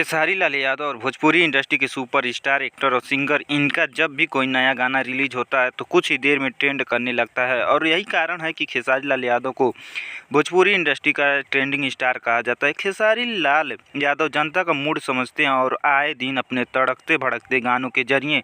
खेसारी लाल यादव और भोजपुरी इंडस्ट्री के superstar actor और सिंगर, इनका जब भी कोई नया गाना रिलीज होता है तो कुछ ही देर में ट्रेंड करने लगता है। और यही कारण है कि खेसारी लाल यादव को भोजपुरी इंडस्ट्री का ट्रेंडिंग स्टार कहा जाता है। खेसारी लाल यादव जनता का मूड समझते हैं और आए दिन अपने तड़कते भड़कते गानों के जरिए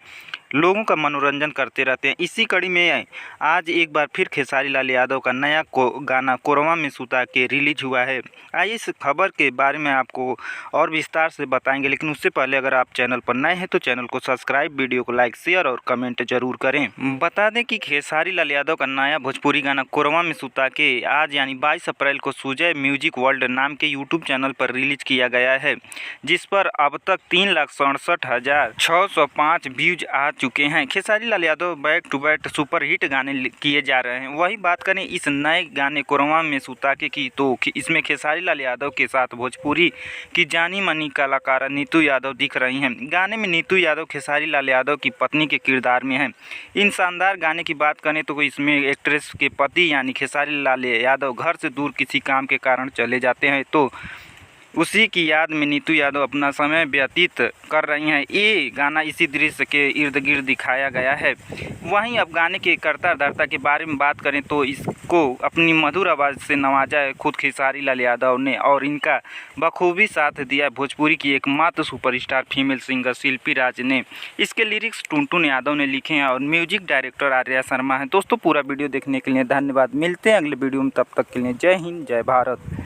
लोगों का मनोरंजन करते रहते हैं। इसी कड़ी में आज एक बार फिर खेसारी लाल यादव का नया गाना कोरवा में सुता के रिलीज हुआ है। आइए इस खबर के बारे में आपको और विस्तार से बताएंगे, लेकिन उससे पहले अगर आप चैनल पर नए हैं तो चैनल को सब्सक्राइब, वीडियो को लाइक, शेयर और कमेंट जरूर करें। बता दें कि खेसारी लाल यादव का नया भोजपुरी गाना कोरवा में सुता के आज यानी 22 अप्रैल को सुजय म्यूजिक वर्ल्ड नाम के यूट्यूब चैनल पर रिलीज किया गया है, जिस पर अब तक 3,67,605 व्यूज आ चुके हैं। Khesari Lal Yadav back to back super hit गाने किए जा रहे हैं। वही बात करें इस नए गाने कोरवा में सुता के की, तो इसमें खेसारी लाल यादव के साथ भोजपुरी की जानी मानी कलाकार नीतू यादव दिख रही हैं। गाने में नीतू यादव खेसारी लाल यादव की पत्नी के किरदार में हैं। इन शानदार गाने की बात करें तो इसमें एक्ट्रेस के पति यानी खेसारी लाल यादव घर से दूर किसी काम के कारण चले जाते हैं, तो उसी की याद में नीतू यादव अपना समय व्यतीत कर रही हैं। ये गाना इसी दृश्य के इर्द गिर्द दिखाया गया है। वहीं अब गाने के कर्ता धर्ता के बारे में बात करें तो इसको अपनी मधुर आवाज़ से नवाजा है खुद खेसारी लाल यादव ने, और इनका बखूबी साथ दिया भोजपुरी की एकमात्र सुपरस्टार फीमेल सिंगर शिल्पी राज ने। इसके लिरिक्स टुनटुन यादव ने लिखे हैं और म्यूजिक डायरेक्टर आर्या शर्मा हैं। दोस्तों, पूरा वीडियो देखने के लिए धन्यवाद। मिलते हैं अगले वीडियो में, तब तक के लिए जय हिंद, जय भारत।